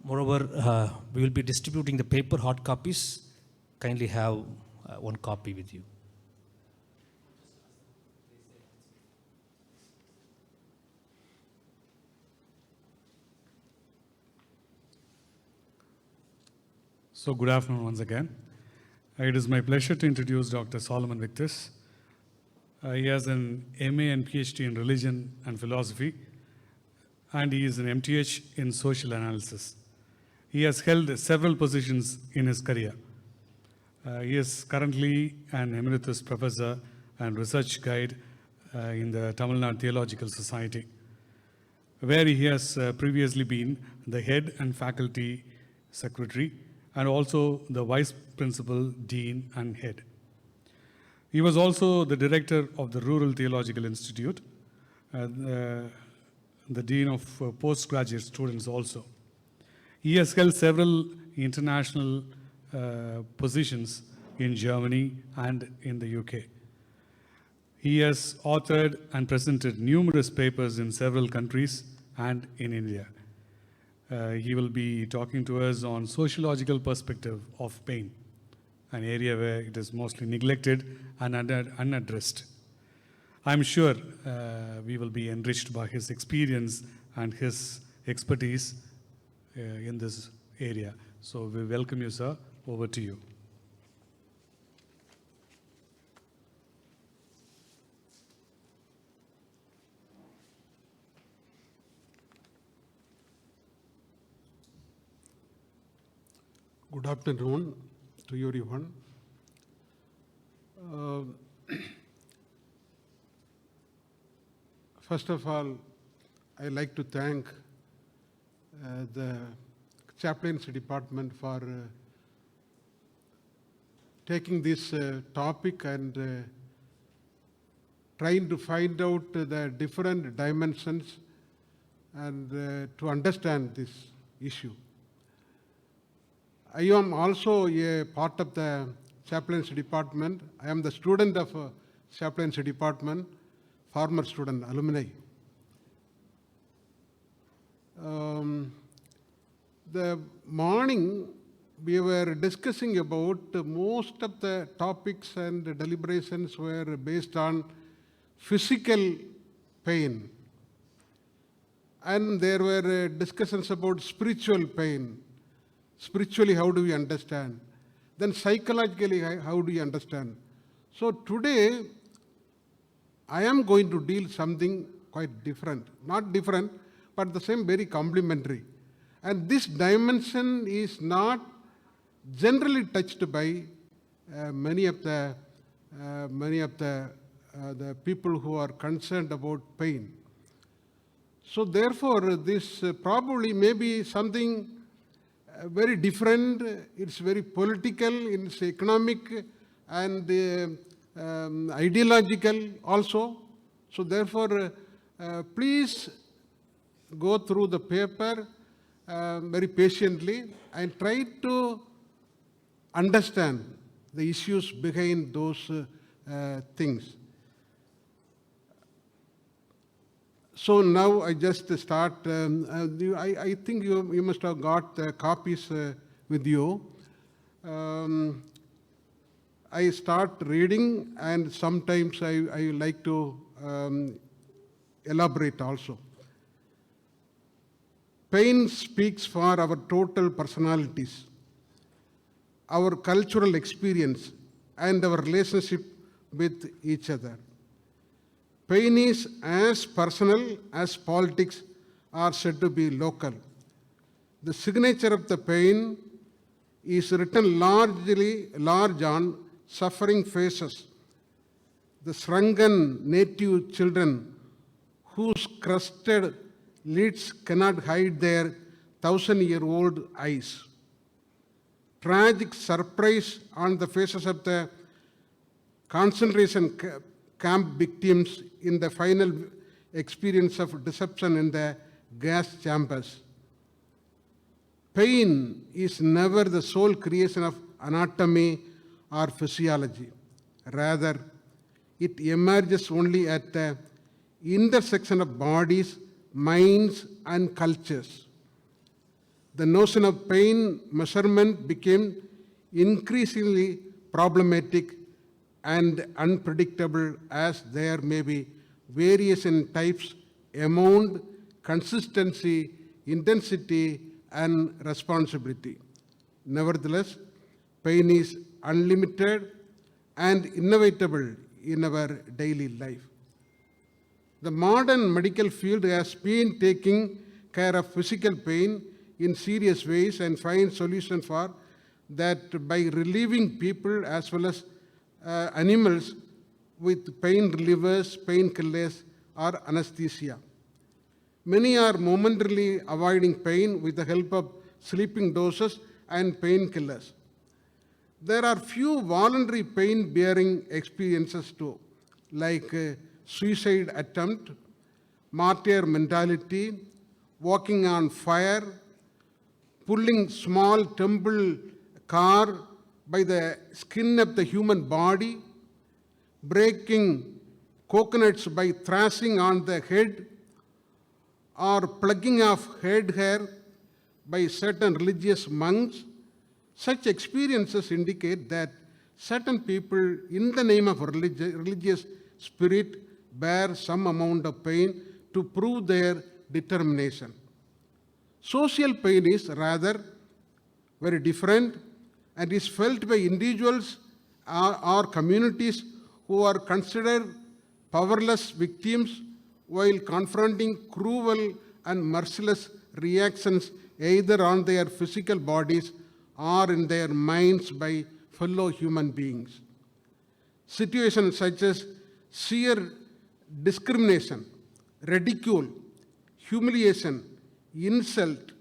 Moreover, we will be distributing the paper hard copies. Kindly have one copy with you. So good afternoon once again. It is my pleasure to introduce Dr. Solomon Victus. He has an MA and PhD in religion and philosophy, and he is an MTH in social analysis. He has held several positions in his career. He is currently an emeritus professor and research guide in the Tamil Nadu Theological Society, where he has previously been the head and faculty secretary and also the vice principal, dean, and head. He was also the director of the Rural Theological Institute, the dean of postgraduate students also. He has held several international positions in Germany and in the UK. He has authored and presented numerous papers in several countries and in India. He will be talking to us on sociological perspective of pain, an area where it is mostly neglected and unaddressed. I'm sure we will be enriched by his experience and his expertise in this area. So we welcome you, sir. Over to you. Good afternoon to everyone. First of all, I like to thank the Chaplaincy department for taking this topic and trying to find out the different dimensions and to understand this issue. I am also a part of the Chaplaincy department. I am the student of Chaplaincy department, former student, alumni. The morning we were discussing about most of the topics and deliberations were based on physical pain. And there were discussions about spiritual pain. Spiritually, how do we understand? Then psychologically, how do you understand? So today, I am going to deal something quite different. Not different, but the same, very complementary. And this dimension is not generally touched by many of the people who are concerned about pain. So therefore, this probably may be something very different. It's very political, it's economic and ideological also. So therefore, please go through the paper very patiently and try to understand the issues behind those things. So now I just start. I think you must have got copies with you. I start reading, and sometimes I like to elaborate also. Pain speaks for our total personalities, our cultural experience, and our relationship with each other. Pain is as personal as politics are said to be local. The signature of the pain is written large on suffering faces, the shrunken native children whose crusted lids cannot hide their 1,000-year-old eyes. Tragic surprise on the faces of the concentration camp victims in the final experience of deception in the gas chambers. Pain is never the sole creation of anatomy or physiology. Rather, it emerges only at the intersection of bodies, minds, and cultures. the notion of pain measurement became increasingly problematic and unpredictable, as there may be variation in types, amount, consistency, intensity, and responsibility. Nevertheless, pain is unlimited and inevitable in our daily life. The modern medical field has been taking care of physical pain in serious ways and find solutions for that by relieving people as well as animals with pain relievers, painkillers, or anesthesia. Many are momentarily avoiding pain with the help of sleeping doses and painkillers. There are few voluntary pain-bearing experiences too, like suicide attempt, martyr mentality, walking on fire, pulling small temple car by the skin of the human body, breaking coconuts by thrashing on the head, or plucking off head hair by certain religious monks. Such experiences indicate that certain people, in the name of religious spirit, bear some amount of pain to prove their determination. Social pain is rather very different and is felt by individuals or communities who are considered powerless victims while confronting cruel and merciless reactions either on their physical bodies or in their minds by fellow human beings. Situations such as sheer discrimination, ridicule, humiliation, insult,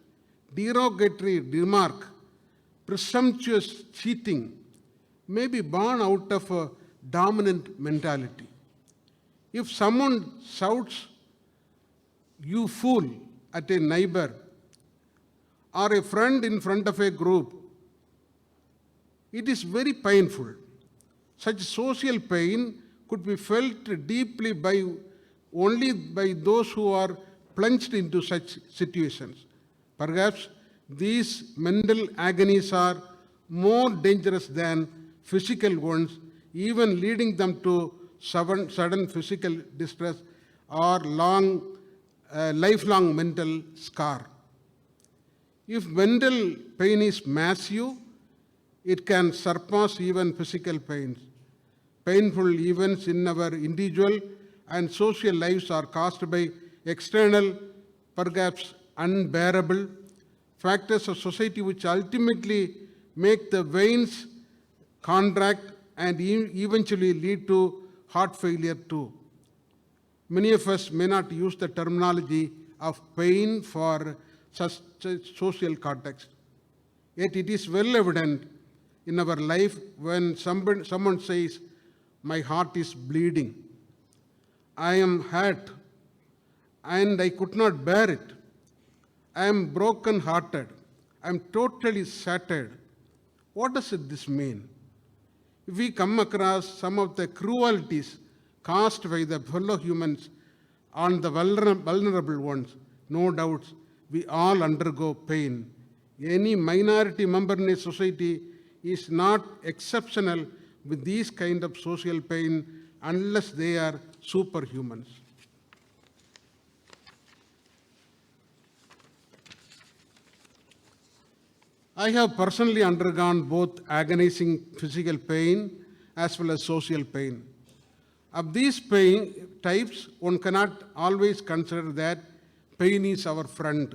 derogatory remark, presumptuous cheating may be born out of a dominant mentality. If someone shouts, "You fool," at a neighbor or a friend in front of a group, it is very painful. Such social pain could be felt deeply only by those who are plunged into such situations. Perhaps these mental agonies are more dangerous than physical ones, even leading them to sudden physical distress or lifelong mental scar. If mental pain is massive, it can surpass even physical pains. Painful events in our individual and social lives are caused by external, perhaps unbearable, factors of society which ultimately make the veins contract and eventually lead to heart failure too. Many of us may not use the terminology of pain for such social context. Yet it is well evident in our life when someone says, "My heart is bleeding, I am hurt, and I could not bear it. I am broken-hearted, I am totally shattered." What does this mean? If we come across some of the cruelties caused by the fellow humans on the vulnerable ones, no doubt we all undergo pain. Any minority member in a society is not exceptional with these kind of social pain unless they are superhumans. I have personally undergone both agonizing physical pain as well as social pain. Of these pain types, one cannot always consider that pain is our friend,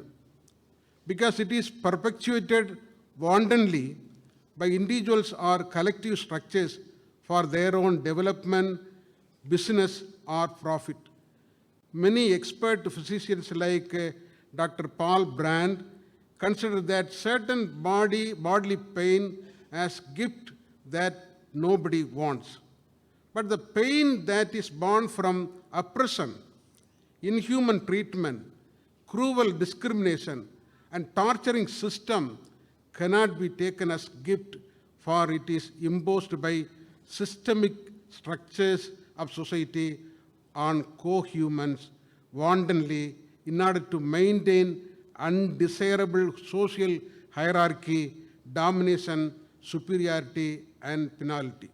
because it is perpetuated wantonly by individuals or collective structures for their own development, business, or profit. Many expert physicians like Dr. Paul Brand consider that certain bodily pain as gift that nobody wants. But the pain that is born from oppression, inhuman treatment, cruel discrimination, and torturing system cannot be taken as gift, for it is imposed by systemic structures of society on co-humans wantonly in order to maintain undesirable social hierarchy, domination, superiority, and penalty.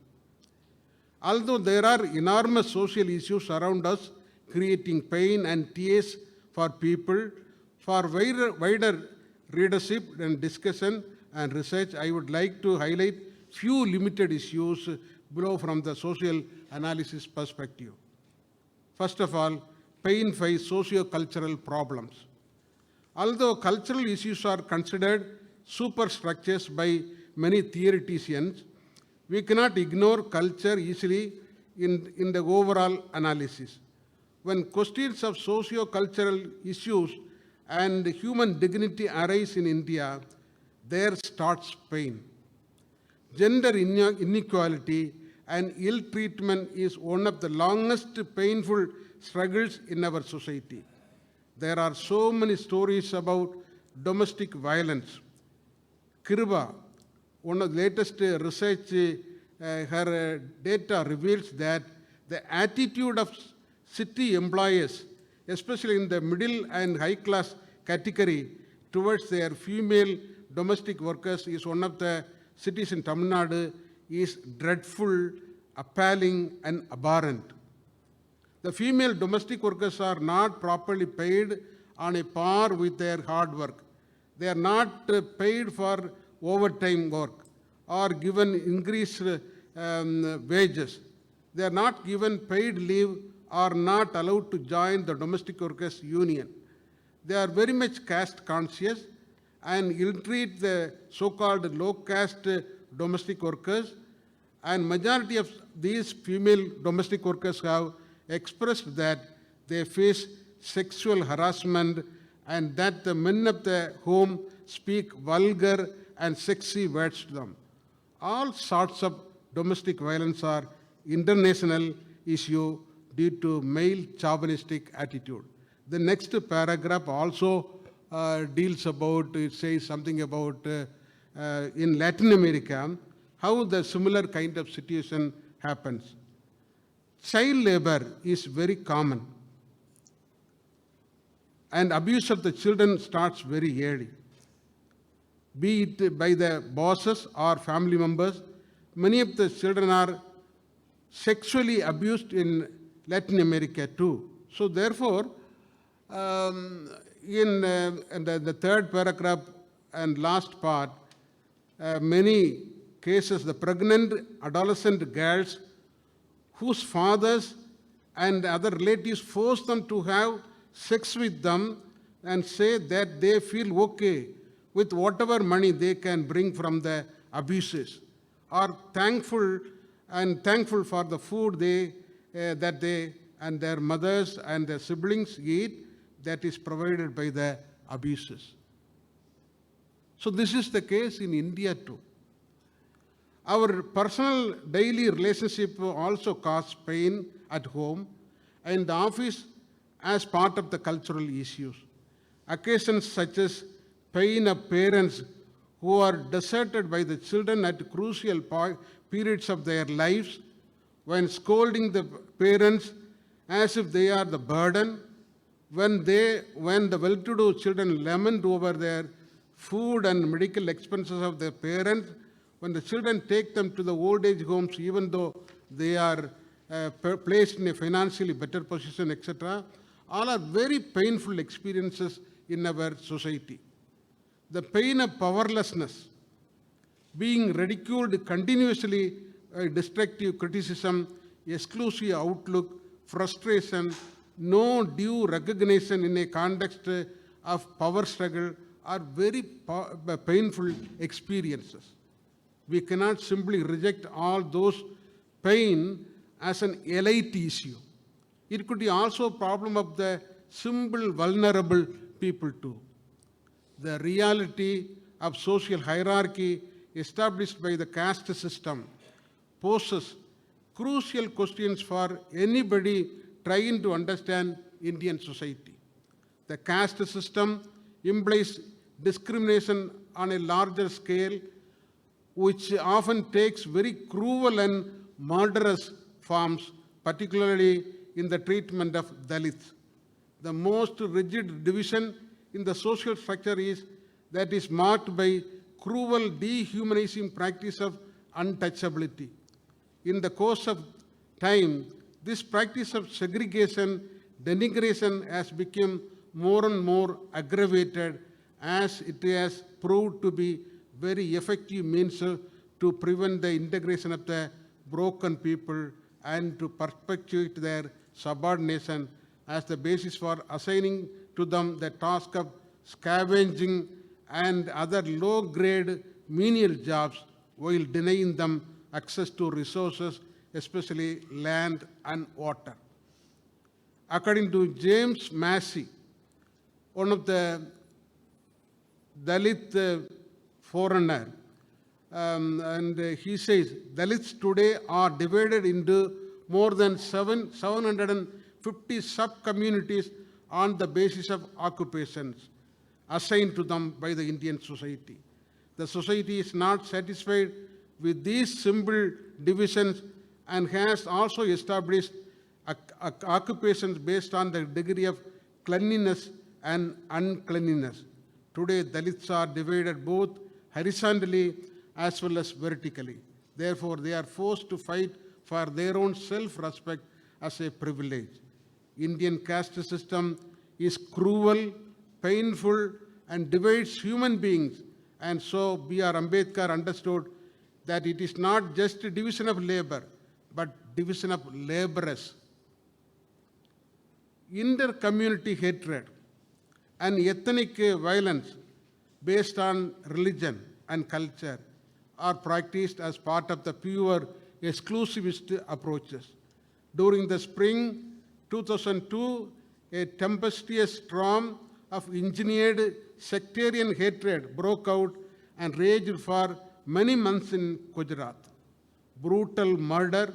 Although there are enormous social issues around us, creating pain and tears for people, for wider readership and discussion and research, I would like to highlight few limited issues below from the social analysis perspective. First of all, pain face socio-cultural problems. Although cultural issues are considered superstructures by many theoreticians, we cannot ignore culture easily in the overall analysis. When questions of socio-cultural issues and human dignity arise in India, there starts pain. Gender inequality and ill treatment is one of the longest painful struggles in our society. There are so many stories about domestic violence. Kirba, one of the latest research, her data reveals that the attitude of city employers, especially in the middle and high class category, towards their female domestic workers is one of the cities in Tamil Nadu is dreadful, appalling, and abhorrent. The female domestic workers are not properly paid on a par with their hard work. They are not paid for overtime work or given increased wages. They are not given paid leave or not allowed to join the domestic workers union. They are very much caste conscious and ill-treat the so-called low-caste domestic workers, and majority of these female domestic workers have expressed that they face sexual harassment and that the men of the home speak vulgar and sexy words to them. All sorts of domestic violence are international issue due to male chauvinistic attitude. The next paragraph also deals about, it says something about in Latin America, how the similar kind of situation happens. Child labor is very common, and abuse of the children starts very early. Be it by the bosses or family members, many of the children are sexually abused in Latin America too. So therefore, in the third paragraph and last part, many cases, the pregnant adolescent girls whose fathers and other relatives force them to have sex with them and say that they feel okay with whatever money they can bring from the abuses, are thankful for the food that they and their mothers and their siblings eat that is provided by the abuses. So this is the case in India too. Our personal daily relationship also cause pain at home and the office as part of the cultural issues. Occasions such as pain of parents who are deserted by the children at crucial periods of their lives, when scolding the parents as if they are the burden, when the well-to-do children lament over their food and medical expenses of their parents, when the children take them to the old age homes even though they are placed in a financially better position, etc., all are very painful experiences in our society. The pain of powerlessness, being ridiculed continuously, destructive criticism, exclusive outlook, frustration, no due recognition in a context of power struggle are very painful experiences. We cannot simply reject all those pain as an elite issue. It could be also a problem of the simple, vulnerable people too. The reality of social hierarchy established by the caste system poses crucial questions for anybody trying to understand Indian society. The caste system implies discrimination on a larger scale, which often takes very cruel and murderous forms, particularly in the treatment of Dalits. The most rigid division in the social structure that is marked by cruel, dehumanizing practice of untouchability. In the course of time, this practice of segregation, denigration has become more and more aggravated as it has proved to be very effective means to prevent the integration of the broken people and to perpetuate their subordination as the basis for assigning to them the task of scavenging and other low-grade menial jobs while denying them access to resources, especially land and water. According to James Massey, one of the Dalit foreigner, and he says, Dalits today are divided into more than 750 sub-communities on the basis of occupations assigned to them by the Indian society. The society is not satisfied with these simple divisions and has also established occupations based on the degree of cleanliness and uncleanliness. Today, Dalits are divided both horizontally as well as vertically. Therefore, they are forced to fight for their own self-respect as a privilege. Indian caste system is cruel, painful, and divides human beings. And so B.R. Ambedkar understood that it is not just a division of labor, but division of laborers. Inter-community hatred and ethnic violence based on religion and culture are practiced as part of the pure exclusivist approaches. During the spring 2002, a tempestuous storm of engineered sectarian hatred broke out and raged for many months in Gujarat. Brutal murder,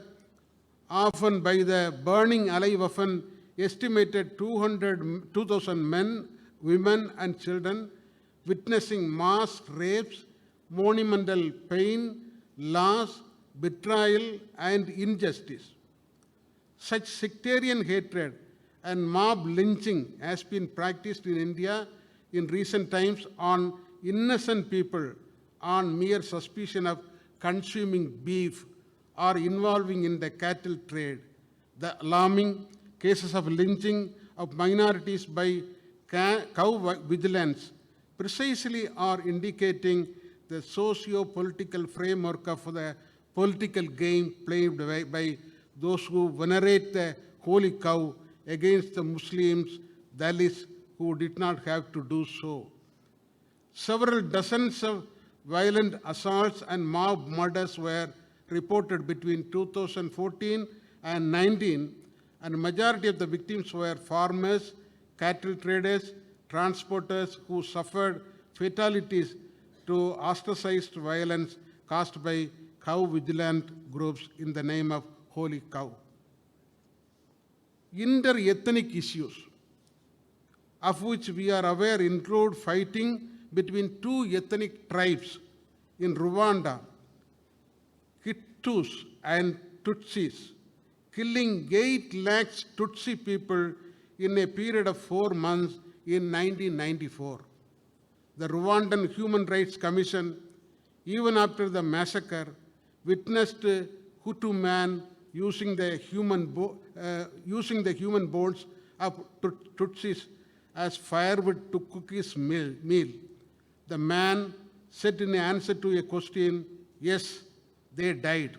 often by the burning alive of an estimated 2,000 men, women and children, witnessing mass rapes, monumental pain, loss, betrayal and injustice. Such sectarian hatred and mob lynching has been practiced in India in recent times on innocent people on mere suspicion of consuming beef or involving in the cattle trade. The alarming cases of lynching of minorities by cow vigilance precisely are indicating the socio-political framework of the political game played by those who venerate the holy cow against the Muslims, Dalits, who did not have to do so. Several dozens of violent assaults and mob murders were reported between 2014 and 19, and the majority of the victims were farmers, cattle traders, transporters who suffered fatalities to ostracized violence caused by cow vigilant groups in the name of holy cow. Inter-ethnic issues, of which we are aware, include fighting between two ethnic tribes in Rwanda, Hutus and Tutsis, killing 8 lakhs Tutsi people in a period of 4 months in 1994. The Rwandan Human Rights Commission, even after the massacre, witnessed Hutu man using the human bones of Tutsis as firewood to cook his meal. The man said in answer to a question, yes, they died.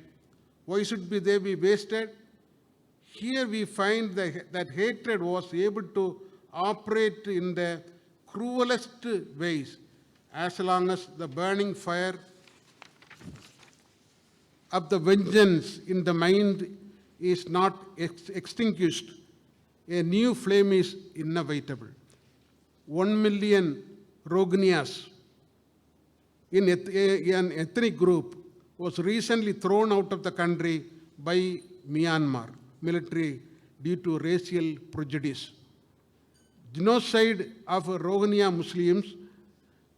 Why should they be wasted? Here we find that hatred was able to operate in the cruelest ways as long as the burning fire of the vengeance in the mind is not extinguished. A new flame is inevitable. 1 million Rohingyas in an ethnic group was recently thrown out of the country by Myanmar military due to racial prejudice. Genocide of Rohingya Muslims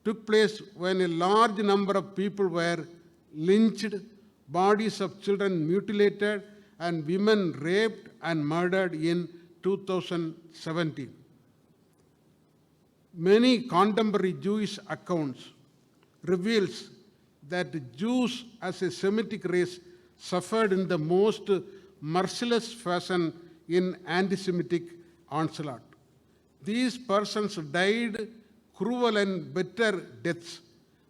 took place when a large number of people were lynched, bodies of children mutilated, and women raped and murdered in 2017. Many contemporary Jewish accounts reveals that Jews as a Semitic race suffered in the most merciless fashion in anti-Semitic onslaught. These persons died cruel and bitter deaths.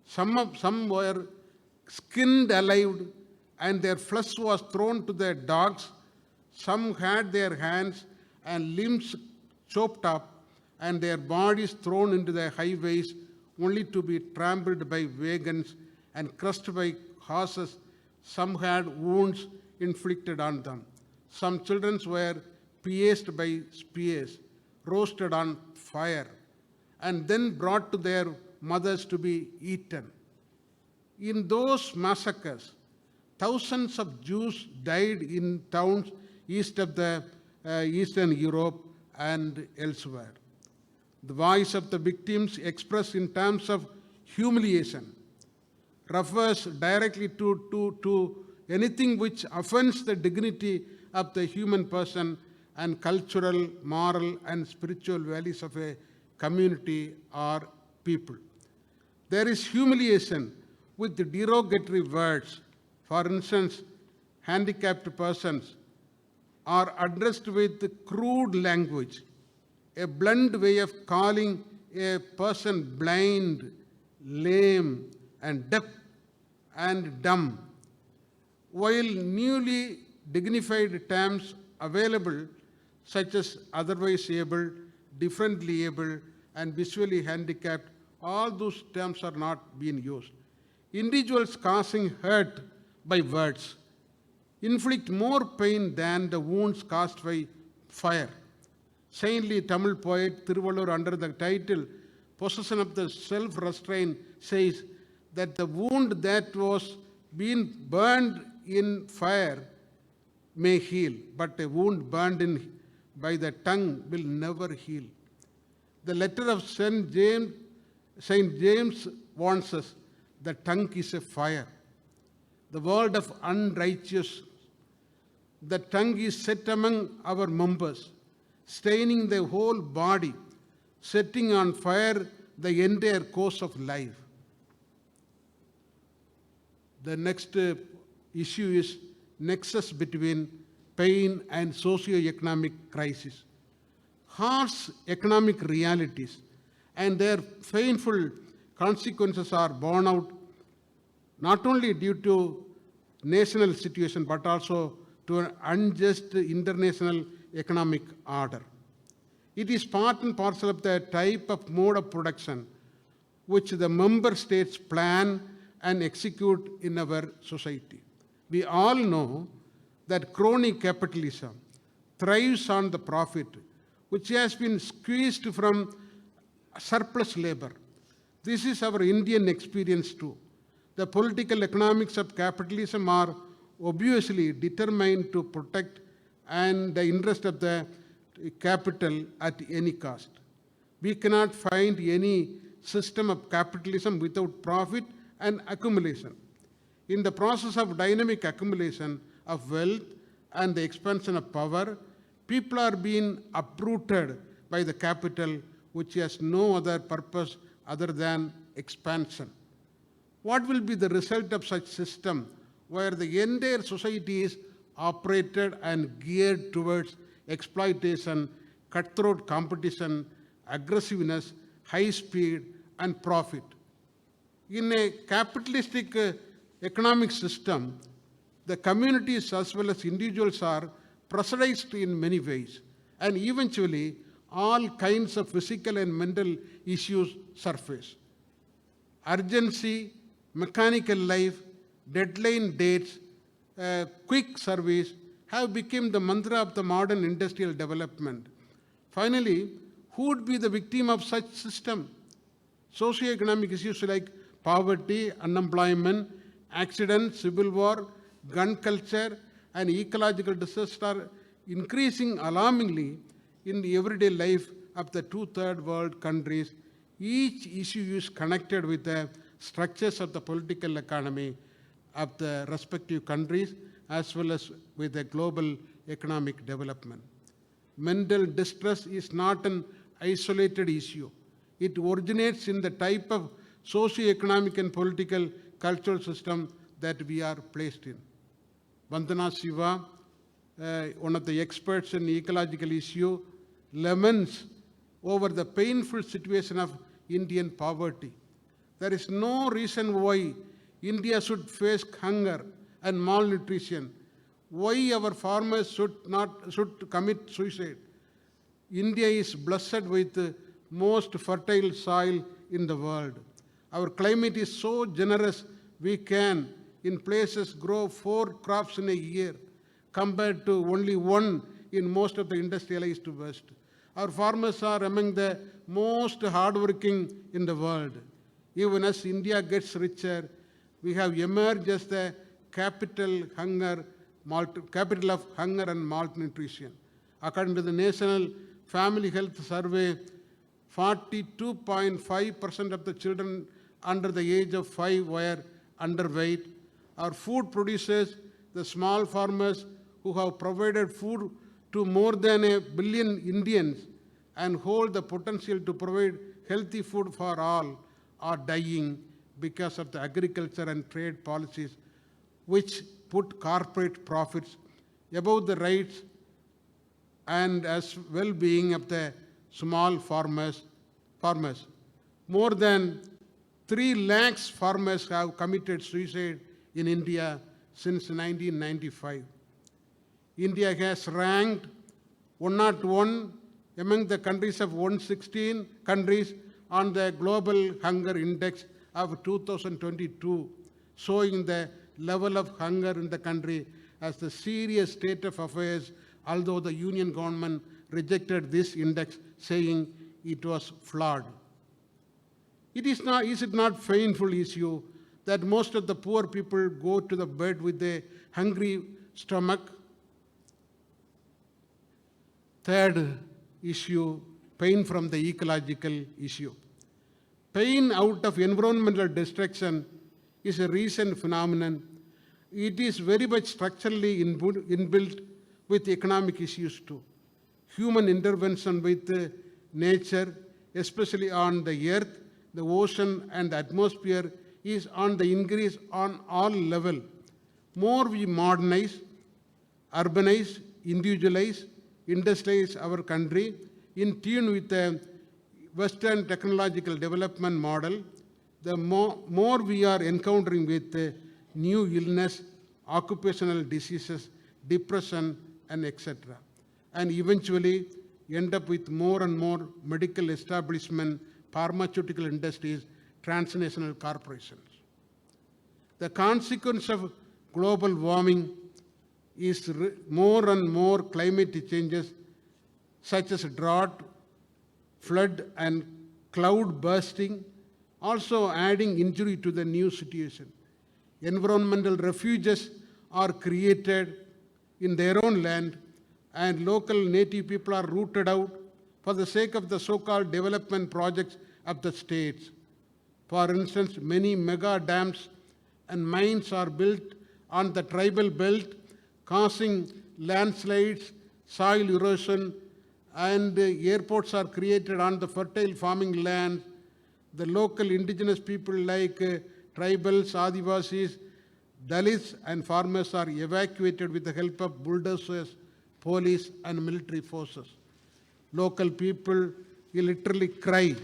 Some were skinned alive and their flesh was thrown to the dogs. Some had their hands and limbs chopped up and their bodies thrown into the highways only to be trampled by wagons and crushed by horses. Some had wounds inflicted on them. Some children were pierced by spears, roasted on fire, and then brought to their mothers to be eaten. In those massacres, thousands of Jews died in towns east of the Eastern Europe and elsewhere. The voice of the victims expressed in terms of humiliation refers directly to anything which offends the dignity of the human person and cultural, moral, and spiritual values of a community or people. There is humiliation with the derogatory words. For instance, handicapped persons are addressed with crude language, a blunt way of calling a person blind, lame, and deaf and dumb, while newly dignified terms available such as otherwise able, differently able, and visually handicapped, all those terms are not being used. Individuals causing hurt by words inflict more pain than the wounds caused by fire. Saintly Tamil poet Thiruvallur, under the title Possession of the Self-Restraint, says that the wound that was being burned in fire may heal, but a wound burned by the tongue will never heal. The letter of Saint James warns us, the tongue is a fire. The word of unrighteous, the tongue is set among our members, staining the whole body, setting on fire the entire course of life. The next issue is nexus between pain and socio-economic crisis. Harsh economic realities and their painful consequences are borne out not only due to national situation but also to an unjust international economic order. It is part and parcel of the type of mode of production which the member states plan and execute in our society. We all know that crony capitalism thrives on the profit, which has been squeezed from surplus labor. This is our Indian experience too. The political economics of capitalism are obviously determined to protect and the interest of the capital at any cost. We cannot find any system of capitalism without profit and accumulation. In the process of dynamic accumulation of wealth and the expansion of power, people are being uprooted by the capital, which has no other purpose other than expansion. What will be the result of such system where the entire society is operated and geared towards exploitation, cutthroat competition, aggressiveness, high speed, and profit? In a capitalistic economic system, the communities as well as individuals are pressurized in many ways, and eventually all kinds of physical and mental issues surface. Urgency, mechanical life, deadline dates, quick service have become the mantra of the modern industrial development. Finally, who would be the victim of such system? Socioeconomic issues like poverty, unemployment, accidents, civil war, gun culture, and ecological disaster are increasing alarmingly in the everyday life of the two-third world countries. Each issue is connected with the structures of the political economy of the respective countries as well as with the global economic development. Mental distress is not an isolated issue. It originates in the type of socio-economic and political cultural system that we are placed in. Vandana Shiva, one of the experts in ecological issue, laments over the painful situation of Indian poverty. There is no reason why India should face hunger and malnutrition, why our farmers should commit suicide. India is blessed with the most fertile soil in the world. Our climate is so generous, we can, in places, grow 4 crops in a year, compared to only 1 in most of the industrialized West. Our farmers are among the most hardworking in the world. Even as India gets richer, we have emerged as the capital of hunger and malnutrition. According to the National Family Health Survey, 42.5% of the children under the age of 5 were underweight. Our food producers, the small farmers who have provided food to more than 1 billion Indians and hold the potential to provide healthy food for all, are dying because of the agriculture and trade policies which put corporate profits above the rights and as well-being of the small farmers. More than 3 lakhs farmers have committed suicide in India since 1995. India has ranked 101 among the countries of 116 countries on the Global Hunger Index of 2022, showing the level of hunger in the country as the serious state of affairs, although the union government rejected this index, saying it was flawed. Is it not painful issue that most of the poor people go to the bed with a hungry stomach? Third issue, pain from the ecological issue. Pain out of environmental destruction is a recent phenomenon. It is very much structurally inbuilt with economic issues too. Human intervention with nature, especially on the earth, the ocean and the atmosphere, is on the increase on all levels. More we modernize, urbanize, individualize, industrialize our country in tune with the Western technological development model, the more we are encountering with new illness, occupational diseases, depression, and etc. And eventually end up with more and more medical establishment, pharmaceutical industries, transnational corporations. The consequence of global warming is more and more climate changes such as drought, flood and cloud bursting, also adding injury to the new situation. Environmental refuges are created in their own land and local native people are rooted out for the sake of the so-called development projects of the states. For instance, many mega dams and mines are built on the tribal belt, causing landslides, soil erosion, and airports are created on the fertile farming land. The local indigenous people like tribals, Adivasis, Dalits and farmers are evacuated with the help of bulldozers, police and military forces. Local people literally cry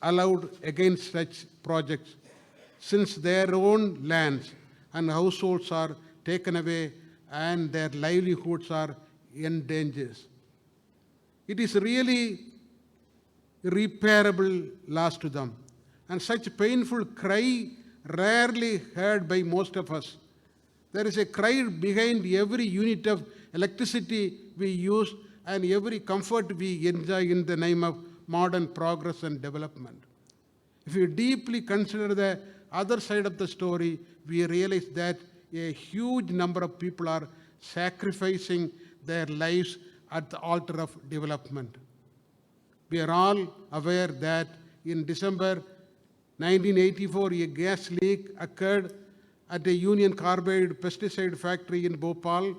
aloud against such projects, since their own lands and households are taken away and their livelihoods are in danger. It is really irreparable loss to them, and such painful cry rarely heard by most of us. There is a cry behind every unit of electricity we use and every comfort we enjoy in the name of modern progress and development. If you deeply consider the other side of the story, we realize that a huge number of people are sacrificing their lives at the altar of development. We are all aware that in December 1984, a gas leak occurred at a Union Carbide pesticide factory in Bhopal,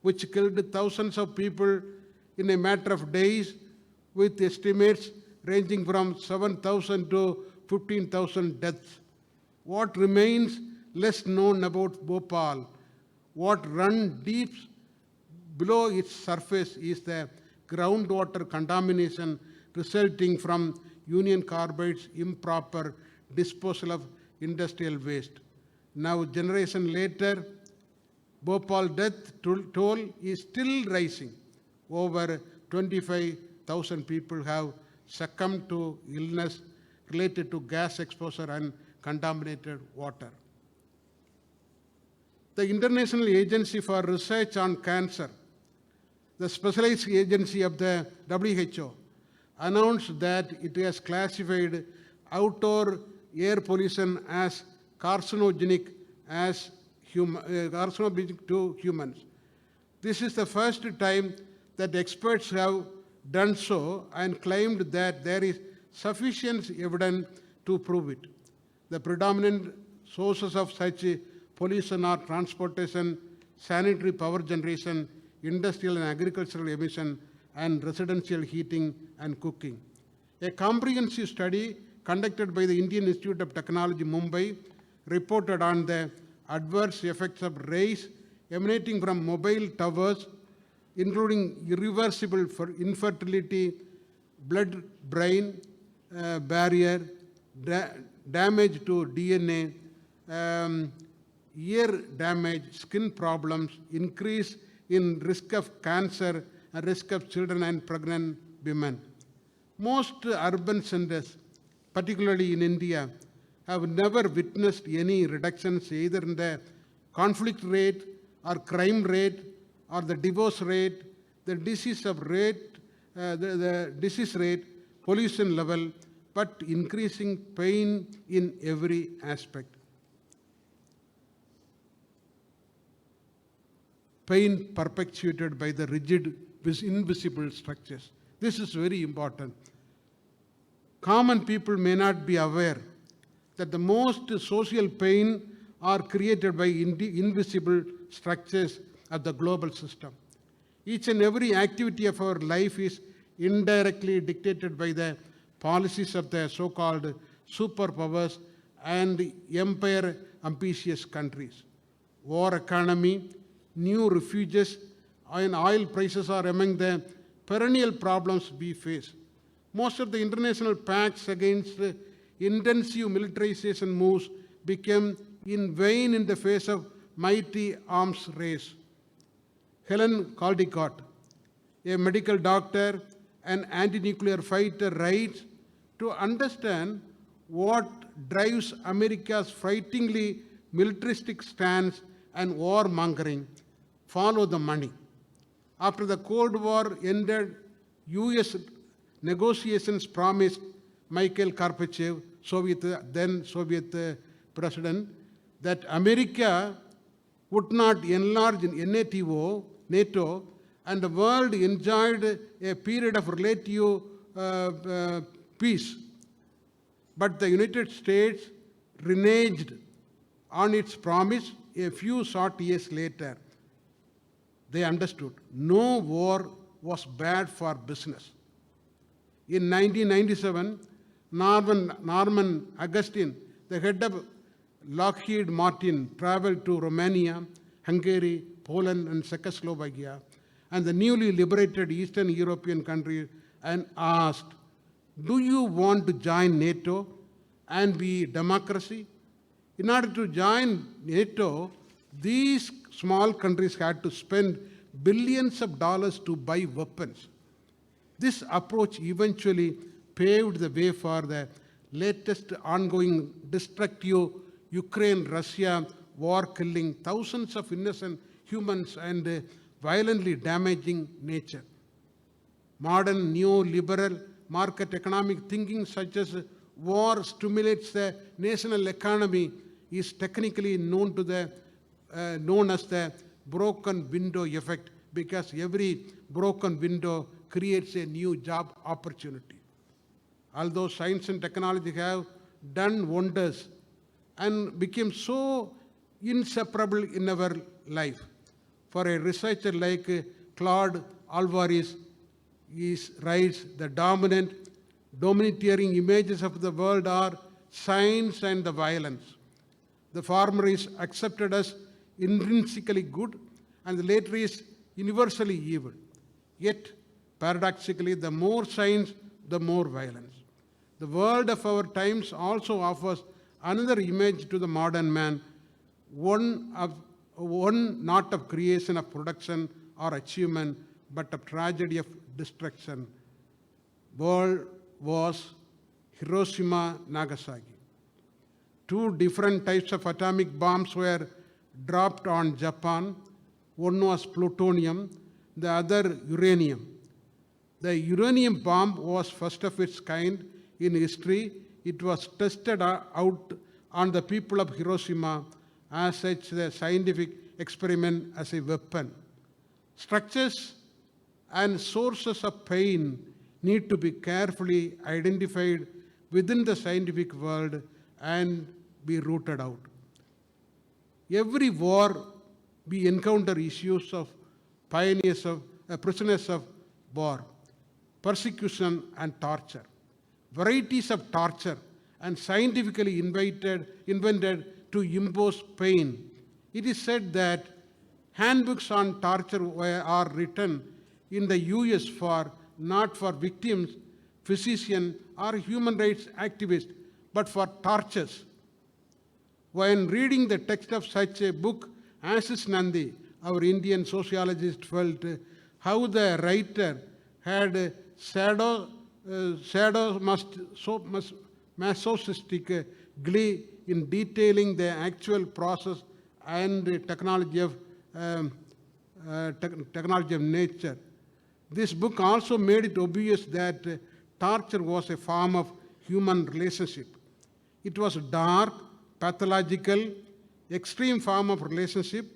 which killed thousands of people in a matter of days, with estimates ranging from 7,000 to 15,000 deaths. What remains less known about Bhopal, what runs deep below its surface, is the groundwater contamination resulting from Union Carbide's improper disposal of industrial waste. Now, generation later, Bhopal death toll is still rising. Over 25,000 people have succumbed to illness related to gas exposure and contaminated water. The International Agency for Research on Cancer, the specialized agency of the WHO, announced that it has classified outdoor air pollution as carcinogenic to humans. This is the first time that experts have done so and claimed that there is sufficient evidence to prove it. The predominant sources of such pollution are transportation, sanitary power generation, industrial and agricultural emission, and residential heating and cooking. A comprehensive study conducted by the Indian Institute of Technology, Mumbai, reported on the adverse effects of rays emanating from mobile towers, including irreversible infertility, blood-brain barrier, damage to DNA, ear damage, skin problems, increase in risk of cancer, and risk of children and pregnant women. Most urban centers, particularly in India, have never witnessed any reductions either in the conflict rate or crime rate or the divorce rate, the disease rate, pollution level, but increasing pain in every aspect. Pain perpetuated by the rigid, invisible structures. This is very important. Common people may not be aware that the most social pain are created by invisible structures of the global system. Each and every activity of our life is indirectly dictated by the policies of the so-called superpowers and empire ambitious countries. War economy, new refuges, and oil prices are among the perennial problems we face. Most of the international pacts against intensive militarization moves became in vain in the face of mighty arms race. Helen Caldicott, a medical doctor and anti-nuclear fighter, writes, to understand what drives America's frighteningly militaristic stance and warmongering, follow the money. After the Cold War ended, US negotiations promised Mikhail Gorbachev, then Soviet president, that America would not enlarge in NATO, and the world enjoyed a period of relative peace. But the United States reneged on its promise a few short years later. They understood no war was bad for business. In 1997, Norman Augustin, the head of Lockheed Martin, traveled to Romania, Hungary, Poland, and Czechoslovakia, and the newly liberated Eastern European countries, and asked, do you want to join NATO and be democracy? In order to join NATO, these small countries had to spend billions of dollars to buy weapons. This approach eventually paved the way for the latest ongoing destructive Ukraine-Russia war, killing thousands of innocent humans and violently damaging nature. Modern neoliberal market economic thinking, such as war stimulates the national economy, is technically known as the broken window effect, because every broken window creates a new job opportunity. Although science and technology have done wonders and became so inseparable in our life, for a researcher like Claude Alvarez, writes, the domineering images of the world are science and the violence. The former is accepted as intrinsically good, and the latter is universally evil. Yet, paradoxically, the more science, the more violence. The world of our times also offers another image to the modern man, one not of creation, of production or achievement, but of tragedy of destruction. World was Hiroshima, Nagasaki. Two different types of atomic bombs were dropped on Japan. One was plutonium, the other uranium. The uranium bomb was first of its kind in history. It was tested out on the people of Hiroshima as such a scientific experiment as a weapon. Structures and sources of pain need to be carefully identified within the scientific world and be rooted out. Every war we encounter issues of prisoners of war, persecution and torture, varieties of torture, and scientifically invented to impose pain. It is said that handbooks on torture are written in the US not for victims, physicians, or human rights activists, but for tortures. When reading the text of such a book, Ashish Nandi, our Indian sociologist, felt how the writer had masochistic glee in detailing the actual process and technology of nature. This book also made it obvious that torture was a form of human relationship. It was dark, pathological, extreme form of relationship,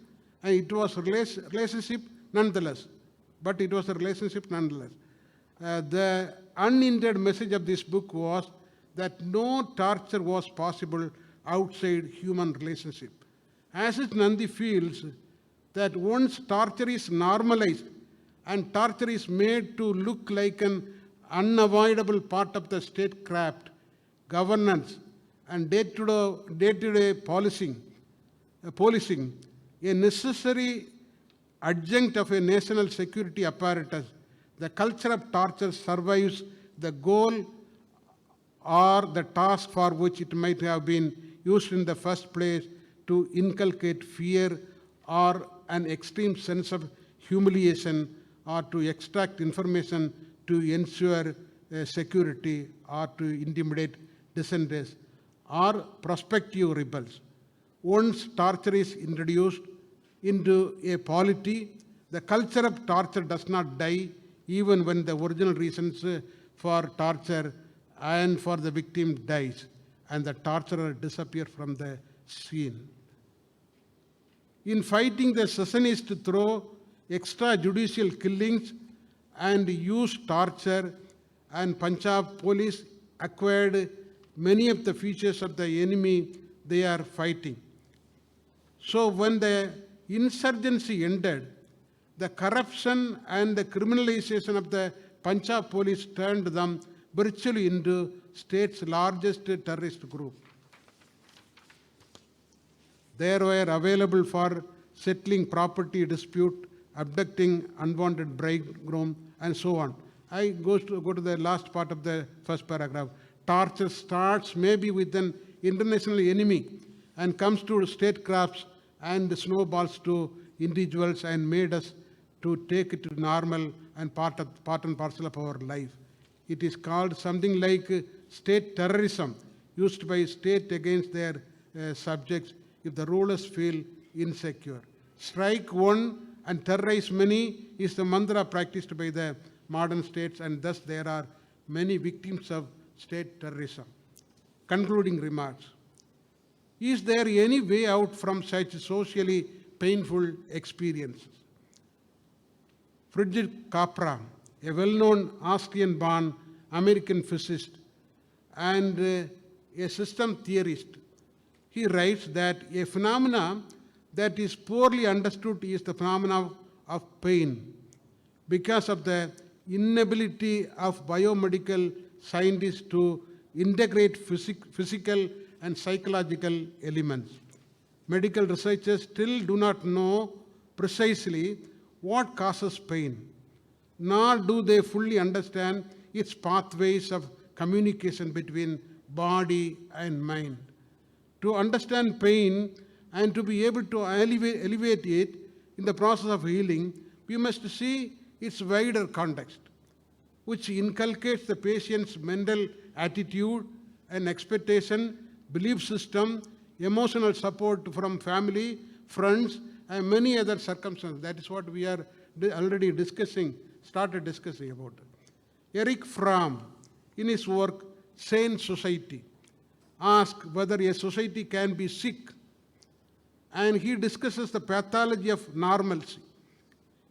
and it was relationship nonetheless. But it was a relationship nonetheless. The unintended message of this book was that no torture was possible outside human relationship. Ashish Nandi feels that once torture is normalized and torture is made to look like an unavoidable part of the statecraft, governance, and day-to-day policing, a necessary adjunct of a national security apparatus, the culture of torture survives the goal or the task for which it might have been used in the first place, to inculcate fear or an extreme sense of humiliation, or to extract information to ensure security, or to intimidate dissenters or prospective rebels. Once torture is introduced into a polity, the culture of torture does not die even when the original reasons for torture and for the victim dies and the torturer disappears from the scene. In fighting the secessionists to throw extrajudicial killings and use torture, and Punjab police acquired many of the features of the enemy they are fighting. So when the insurgency ended, the corruption and the criminalization of the Punjab police turned them virtually into state's largest terrorist group. They were available for settling property dispute, abducting unwanted bridegroom, and so on. I go to the last part of the first paragraph. Torture starts maybe with an international enemy and comes to statecrafts and snowballs to individuals and made us to take it to normal and part and parcel of our life. It is called something like state terrorism, used by state against their subjects if the rulers feel insecure. Strike one and terrorize many is the mantra practiced by the modern states, and thus there are many victims of state terrorism. Concluding remarks. Is there any way out from such socially painful experiences? Friedrich Capra, a well-known Austrian-born American physicist and a system theorist, he writes that a phenomena that is poorly understood is the phenomena of pain because of the inability of biomedical scientists to integrate physical and psychological elements. Medical researchers still do not know precisely what causes pain, nor do they fully understand its pathways of communication between body and mind. To understand pain and to be able to elevate it in the process of healing, we must see its wider context, which inculcates the patient's mental attitude and expectation, belief system, emotional support from family, friends, and many other circumstances. That is what we are already started discussing about it. Erich Fromm, in his work Sane Society, asked whether a society can be sick, and he discusses the pathology of normalcy.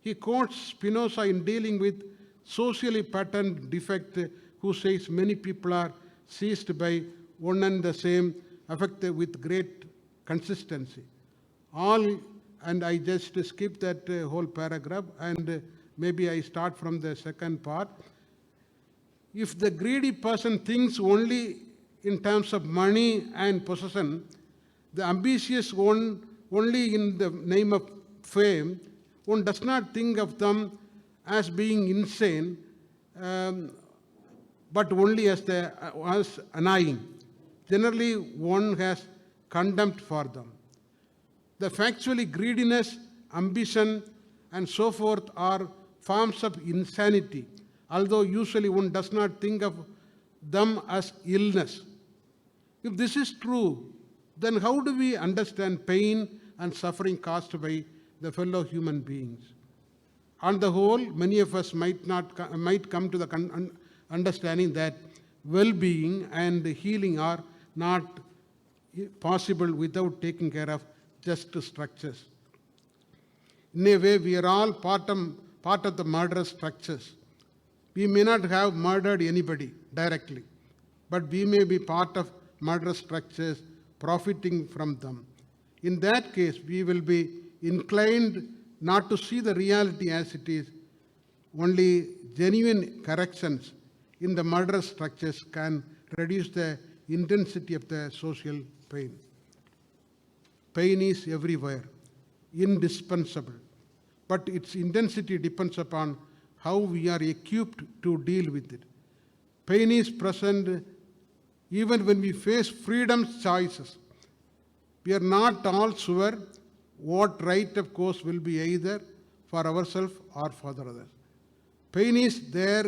He quotes Spinoza in dealing with socially patterned defect, who says many people are seized by one and the same affect with great consistency. And I just skip that whole paragraph, and maybe I start from the second part. If the greedy person thinks only in terms of money and possession, the ambitious one only in the name of fame, one does not think of them as being insane, but only as annoying. Generally, one has contempt for them. The factually greediness, ambition, and so forth are forms of insanity, although usually one does not think of them as illness. If this is true, then how do we understand pain and suffering caused by the fellow human beings? On the whole, many of us might come to the understanding that well-being and healing are not possible without taking care of just structures. In a way, we are all part of the murderous structures. We may not have murdered anybody directly, but we may be part of murderous structures, profiting from them. In that case, we will be inclined not to see the reality as it is. Only genuine corrections in the murderous structures can reduce the intensity of the social pain. Pain is everywhere, indispensable, but its intensity depends upon how we are equipped to deal with it. Pain is present even when we face freedom's choices. We are not all sure what right of course will be either for ourselves or for the others. Pain is there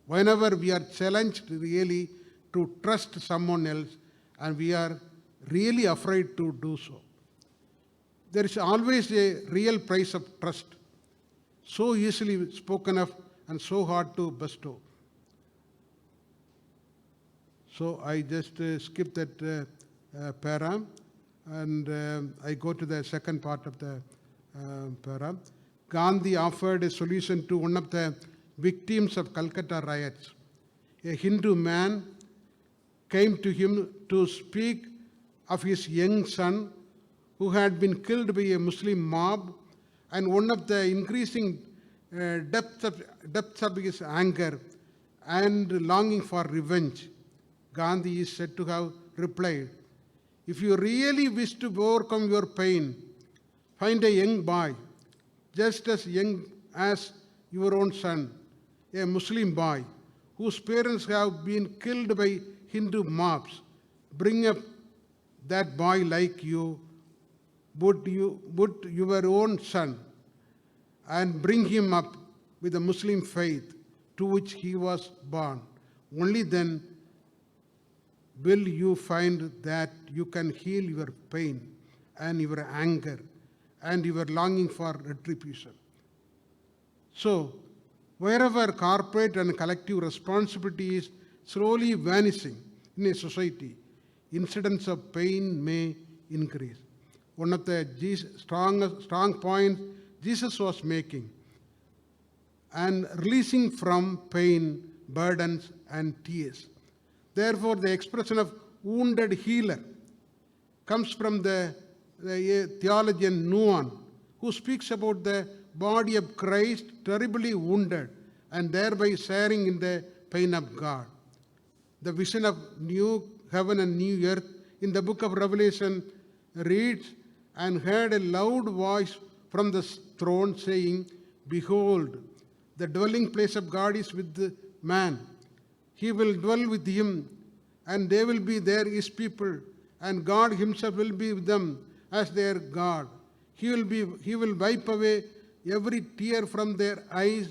whenever we are challenged really to trust someone else and we are really afraid to do so. There is always a real price of trust, so easily spoken of and so hard to bestow. So I just skip that para, and I go to the second part of the para. Gandhi offered a solution to one of the victims of Calcutta riots. A Hindu man came to him to speak of his young son who had been killed by a Muslim mob, and one of the increasing depths of his anger and longing for revenge. Gandhi is said to have replied, "If you really wish to overcome your pain, find a young boy, just as young as your own son, a Muslim boy, whose parents have been killed by Hindu mobs. Bring up that boy like you would your own son, and bring him up with the Muslim faith to which he was born. Only then will you find that you can heal your pain and your anger and your longing for retribution." So, wherever corporate and collective responsibility is slowly vanishing in a society, incidents of pain may increase. One of the strong points Jesus was making, and releasing from pain, burdens, and tears. Therefore, the expression of wounded healer comes from the theologian Nuan, who speaks about the body of Christ terribly wounded and thereby sharing in the pain of God. The vision of new heaven and new earth in the book of Revelation reads, "And heard a loud voice from the throne saying, Behold, the dwelling place of God is with man. He will dwell with him, and they will be there his people, and God himself will be with them as their God. He will wipe away every tear from their eyes.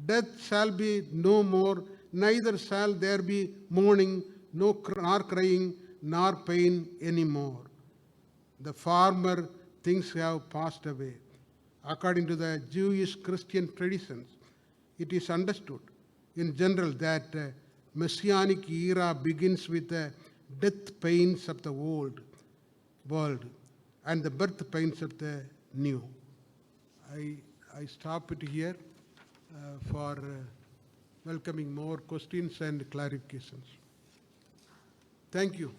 Death shall be no more, neither shall there be mourning, nor crying, nor pain anymore. The former things have passed away." According to the Jewish Christian traditions, it is understood in general that Messianic era begins with the death pains of the old world and the birth pains of the new. I stop it here for welcoming more questions and clarifications. Thank you.